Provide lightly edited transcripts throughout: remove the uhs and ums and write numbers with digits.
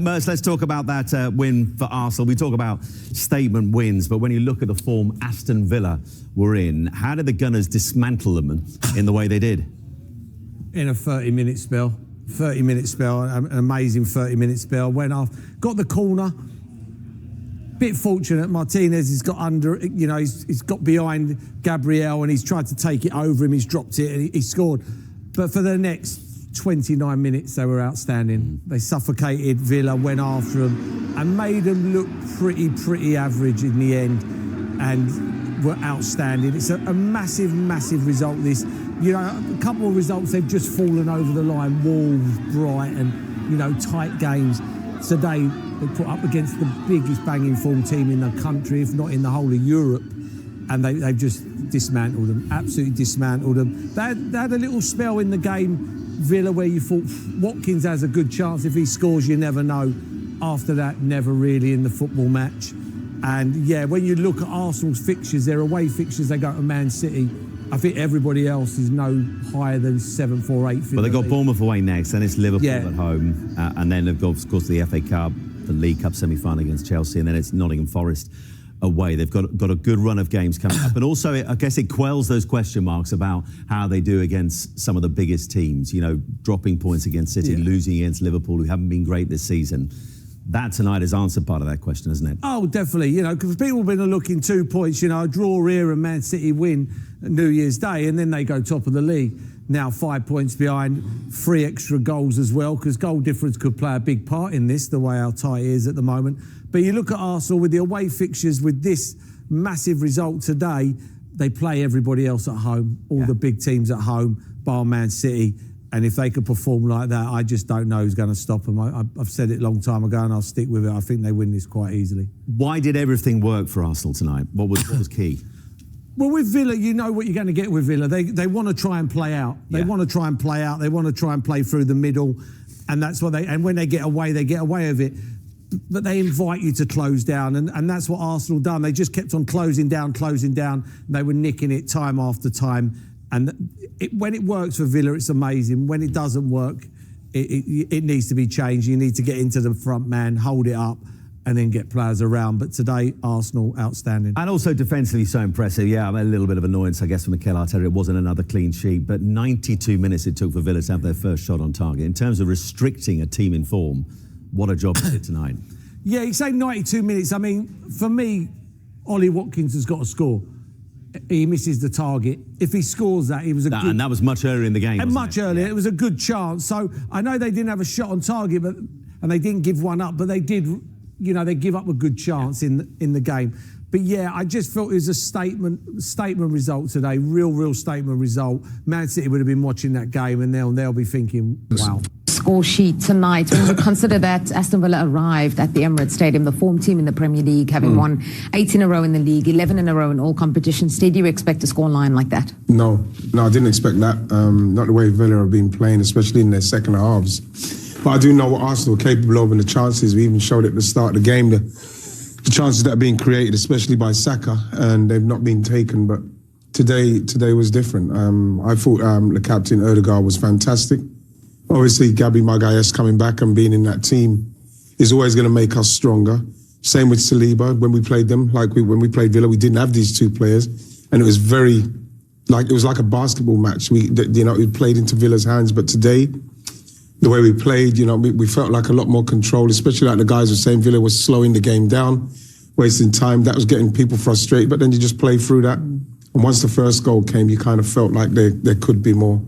Merson, let's talk about that win for Arsenal. We talk about statement wins, but when you look at the form Aston Villa were in, how did the Gunners dismantle them in the way they did? In a 30-minute spell. 30-minute spell, an amazing 30-minute spell. Went off, got the corner. Bit fortunate, Martinez has got under, he's got behind Gabriel and he's tried to take it over him. He's dropped it and he scored. But for the next 29 minutes, they were outstanding. They suffocated Villa, went after them and made them look pretty average in the end and were outstanding. It's a massive, massive result, this. A couple of results, they've just fallen over the line. Wolves, Brighton, tight games. Today, they put up against the biggest banging form team in the country, if not in the whole of Europe. And they've just dismantled them, absolutely dismantled them. They had a little spell in the game, Villa, where you thought Watkins has a good chance. If he scores, you never know. After that, never really in the football match. And yeah, when you look at Arsenal's fixtures, their away fixtures, they go to Man City. I think everybody else is no higher than 7th or 8th. Well, they've got Bournemouth away next, then it's Liverpool at home, and then they've got, of course, the FA Cup, the League Cup semi-final against Chelsea, and then it's Nottingham Forest away. They've got a good run of games coming up, and also I guess it quells those question marks about how they do against some of the biggest teams. Dropping points against City, losing against Liverpool, who haven't been great this season. That tonight has answered part of that question, hasn't it? Oh, definitely. Because people have been looking 2 points. A draw here and Man City win New Year's Day, and then they go top of the league. Now 5 points behind, 3 extra goals as well, because goal difference could play a big part in this, the way how tight it is at the moment. But you look at Arsenal with the away fixtures, with this massive result today, they play everybody else at home, all the big teams at home, bar Man City. And if they could perform like that, I just don't know who's going to stop them. I've said it a long time ago and I'll stick with it. I think they win this quite easily. Why did everything work for Arsenal tonight? What was key? Well, with Villa, you know what you're going to get with Villa. They want to try and play out. They want to try and play out. They want to try and play through the middle. And that's what and when they get away with it. But they invite you to close down. And that's what Arsenal done. They just kept on closing down. They were nicking it time after time. And when it works for Villa, it's amazing. When it doesn't work, it needs to be changed. You need to get into the front man, hold it up, and then get players around. But today, Arsenal, outstanding. And also defensively so impressive. Yeah, a little bit of annoyance, I guess, from Mikel Arteta. It wasn't another clean sheet, but 92 minutes it took for Villa to have their first shot on target. In terms of restricting a team in form, what a job they did tonight. Yeah, you say 92 minutes. I mean, for me, Ollie Watkins has got to score. He misses the target. If he scores that, he was a good... And that was much earlier in the game, and much earlier. It was a good chance. So I know they didn't have a shot on target, and they didn't give one up, but they did, they give up a good chance in the game. But yeah, I just felt it was a statement result today, real statement result. Man City would have been watching that game and they'll be thinking, wow. Score sheet tonight, when you consider that Aston Villa arrived at the Emirates Stadium, the form team in the Premier League, having won 8 in a row in the league, 11 in a row in all competitions. Did you expect a scoreline like that? No, I didn't expect that. Not the way Villa have been playing, especially in their second halves. But I do know what Arsenal are capable of and the chances. We even showed at the start of the game, the chances that are being created, especially by Saka, and they've not been taken. But today was different. I thought the captain, Ødegaard, was fantastic. Obviously, Gabby Magalhaes coming back and being in that team is always going to make us stronger. Same with Saliba. When we played them, when we played Villa, we didn't have these two players, and it was like a basketball match. It played into Villa's hands. But today, the way we played, we felt like a lot more control. Especially like the guys were saying, Villa was slowing the game down, wasting time. That was getting people frustrated. But then you just play through that, and once the first goal came, you kind of felt like there could be more.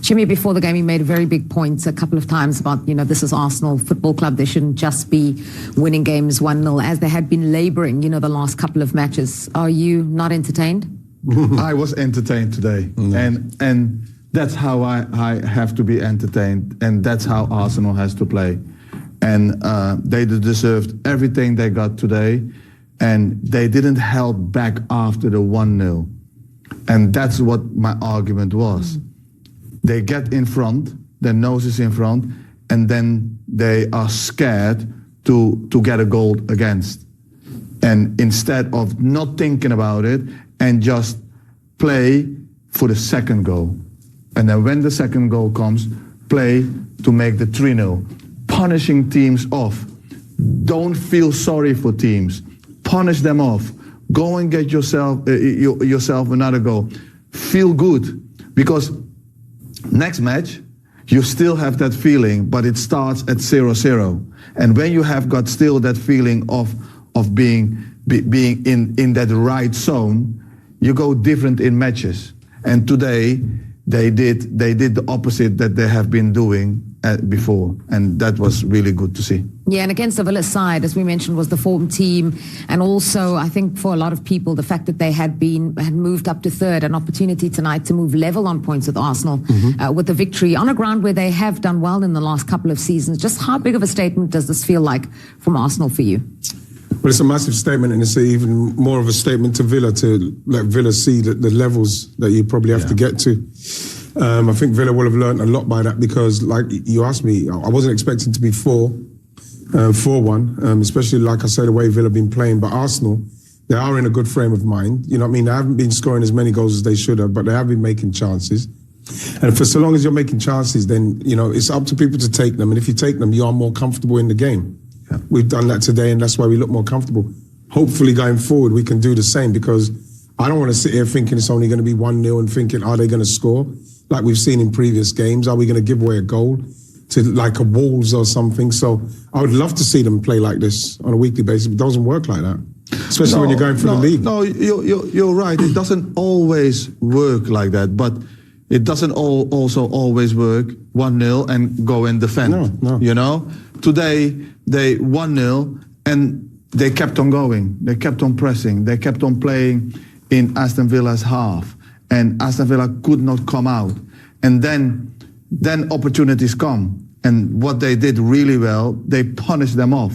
Jimmy, before the game, he made a very big point a couple of times about, this is Arsenal Football Club. They shouldn't just be winning games 1-0, as they had been labouring, the last couple of matches. Are you not entertained? I was entertained today. And that's how I have to be entertained. And that's how Arsenal has to play. And they deserved everything they got today. And they didn't help back after the 1-0. And that's what my argument was. They get in front, their nose is in front, and then they are scared to get a goal against. And instead of not thinking about it and just play for the second goal. And then when the second goal comes, play to make the 3-0. punishing teams off. Don't feel sorry for teams. Punish them off. Go and get yourself another goal. Feel good, because next match you still have that feeling, but it starts at 0-0. And when you have got still that feeling of being in that right zone, you go different in matches. And today they did the opposite that they have been doing before, and that was really good to see. Yeah, and against the Villa side, as we mentioned, was the form team, and also I think for a lot of people, the fact that they had moved up to third, an opportunity tonight to move level on points with Arsenal with the victory on a ground where they have done well in the last couple of seasons. Just how big of a statement does this feel like from Arsenal for you? Well, it's a massive statement, and it's even more of a statement to Villa, to let Villa see the levels that you probably have to get to. I think Villa will have learned a lot by that, because, like you asked me, I wasn't expecting to be 4-1, especially, like I said, the way Villa have been playing. But Arsenal, they are in a good frame of mind. You know what I mean? They haven't been scoring as many goals as they should have, but they have been making chances. And for so long as you're making chances, then, you know, it's up to people to take them. And if you take them, you are more comfortable in the game. Yeah. We've done that today, and that's why we look more comfortable. Hopefully, going forward, we can do the same, because I don't want to sit here thinking it's only going to be 1-0 and thinking, are they going to score? Like we've seen in previous games, are we going to give away a goal to like a Wolves or something? So I would love to see them play like this on a weekly basis, but it doesn't work like that, especially when you're going for the league. No, you're right. It doesn't always work like that, but it doesn't also always work 1-0 and go and defend. No. You know, today they 1-0 and they kept on going. They kept on pressing. They kept on playing in Aston Villa's half, and Aston Villa could not come out. And then opportunities come. And what they did really well, they punished them off.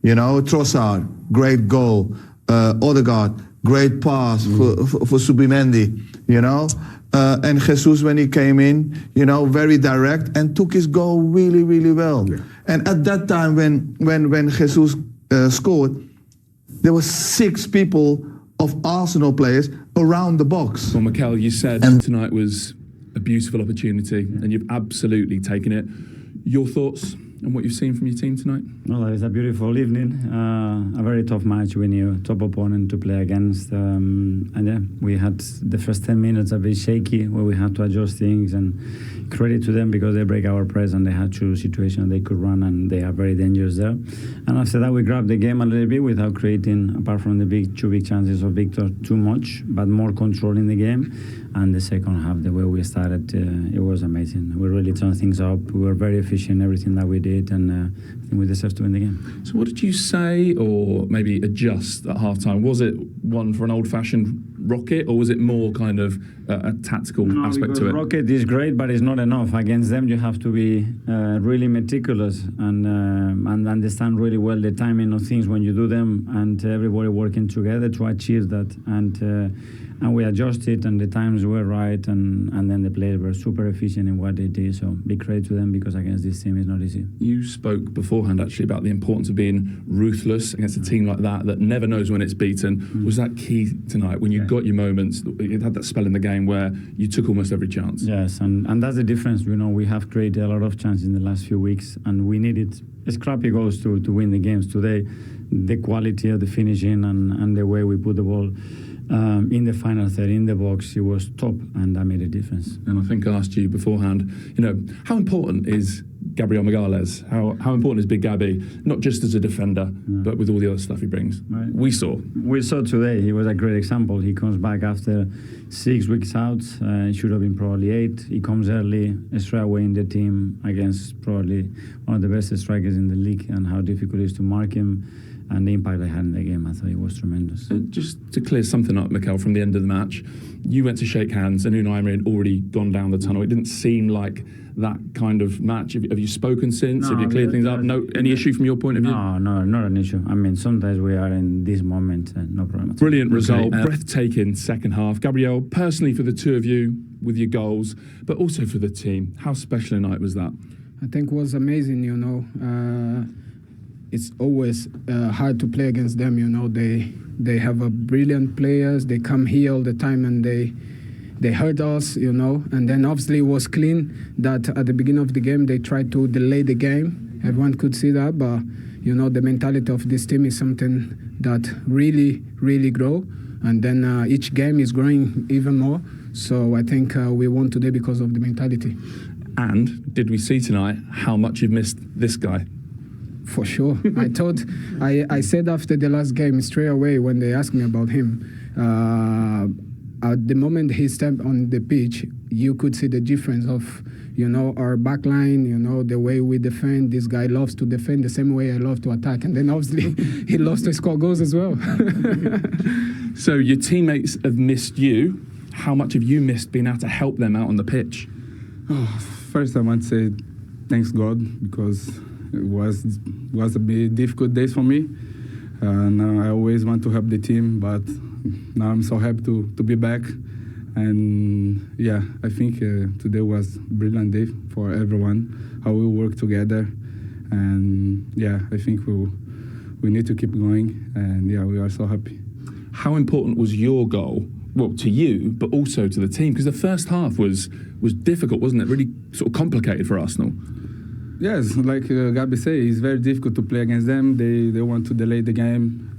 You know, Trossard, great goal. Odegaard, great pass for Subimendi, you know. And Jesus, when he came in, you know, very direct and took his goal really, really well. Yeah. And at that time, when Jesus scored, there were 6 people of Arsenal players around the box. Well, Mikel, you said tonight was a beautiful opportunity, and you've absolutely taken it. Your thoughts on what you've seen from your team tonight? Well, it's a beautiful evening. A very tough match when you're top opponent to play against. And yeah, we had the first 10 minutes a bit shaky, where we had to adjust things, and credit to them, because they break our press and they had 2 situations they could run, and they are very dangerous there. And after that, we grabbed the game a little bit without creating, apart from the 2 big chances of Victor, too much, but more control in the game. And the second half, the way we started, it was amazing. We really turned things up. We were very efficient in everything that we did, and I think we deserve to win the game. So what did you say, or maybe adjust at half-time? Was it one for an old-fashioned rocket, or was it more kind of a tactical aspect to it? Rocket is great, but it's not enough. Against them, you have to be really meticulous and understand really well the timing of things when you do them, and everybody working together to achieve that. And we adjusted, and the times were right, and then the players were super efficient in what they did. So big credit to them, because against this team it's not easy. You spoke beforehand actually about the importance of being ruthless against a team like that never knows when it's beaten. Was that key tonight when you got your moments? You had that spell in the game where you took almost every chance. Yes, and that's the difference. You know, we have created a lot of chances in the last few weeks, and we needed scrappy goals to win the games today. The quality of the finishing and the way we put the ball in the final third, in the box, it was top, and that made a difference. And I think I asked you beforehand, you know, how important is Gabriel Magalhaes? How important is Big Gabby, not just as a defender, but with all the other stuff he brings? Right. We saw today, he was a great example. He comes back after 6 weeks out. It should have been probably 8. He comes early, straight away in the team against probably one of the best strikers in the league, and how difficult it is to mark him. And the impact they had in the game, I thought it was tremendous. Just to clear something up, Mikel, from the end of the match, you went to shake hands, and Unai Emery had already gone down the tunnel. It didn't seem like that kind of match. Have you spoken since? No, have you cleared things up? No, any issue from your point of view? No, not an issue. I mean, sometimes we are in this moment, no problem. Brilliant result, breathtaking second half. Gabriel, personally for the 2 of you with your goals, but also for the team, how special a night was that? I think it was amazing, you know. It's always hard to play against them, you know. They have brilliant players. They come here all the time, and they hurt us, you know. And then obviously it was clean that at the beginning of the game they tried to delay the game, Everyone could see that, but you know, the mentality of this team is something that really, really grow. And then each game is growing even more. So I think we won today because of the mentality. And did we see tonight how much you've missed this guy? For sure. I said after the last game straight away when they asked me about him, at the moment he stepped on the pitch, you could see the difference of, you know, our back line, you know, the way we defend. This guy loves to defend the same way I love to attack. And then obviously he loves to score goals as well. So your teammates have missed you. How much have you missed being able to help them out on the pitch? First, I want to say thanks God, because it was a bit difficult days for me. And I always want to help the team, but now I'm so happy to be back. And yeah, I think today was a brilliant day for everyone, how we work together. And yeah, I think we need to keep going. And yeah, we are so happy. How important was your goal, well, to you, but also to the team? Because the first half was difficult, wasn't it? Really sort of complicated for Arsenal. Yes, like Gabi said, it's very difficult to play against them. They want to delay the game,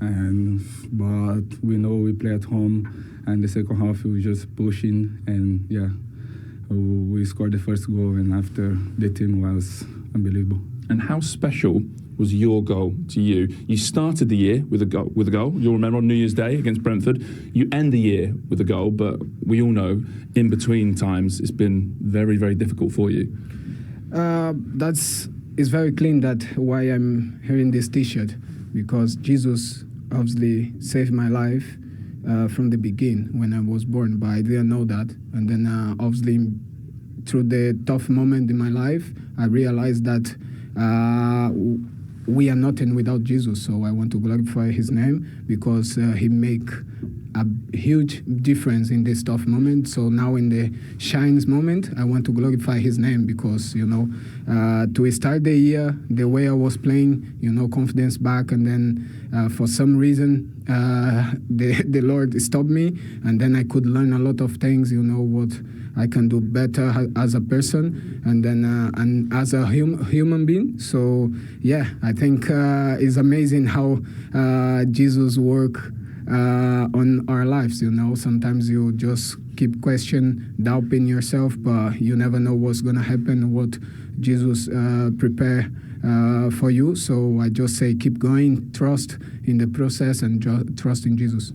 but we know we play at home, and the second half we were just pushing, and yeah, we scored the first goal, and after the team was unbelievable. And how special was your goal to you? You started the year with a goal. You'll remember on New Year's Day against Brentford. You end the year with a goal, but we all know in between times it's been very, very difficult for you. It's very clean that why I'm wearing this T-shirt, because Jesus obviously saved my life from the beginning when I was born, but I didn't know that. And then obviously through the tough moment in my life, I realized that we are nothing without Jesus. So I want to glorify his name, because he make a huge difference in this tough moment. So now in the shines moment, I want to glorify his name, because, you know, to start the year, the way I was playing, you know, confidence back, and then for some reason, the Lord stopped me, and then I could learn a lot of things, you know, what I can do better as a person, and then and as a human being. So yeah, I think it's amazing how Jesus work on our lives. You know, sometimes you just keep doubting yourself, but you never know what's gonna happen, what Jesus prepare for you. So I just say keep going, trust in the process, and trust in Jesus.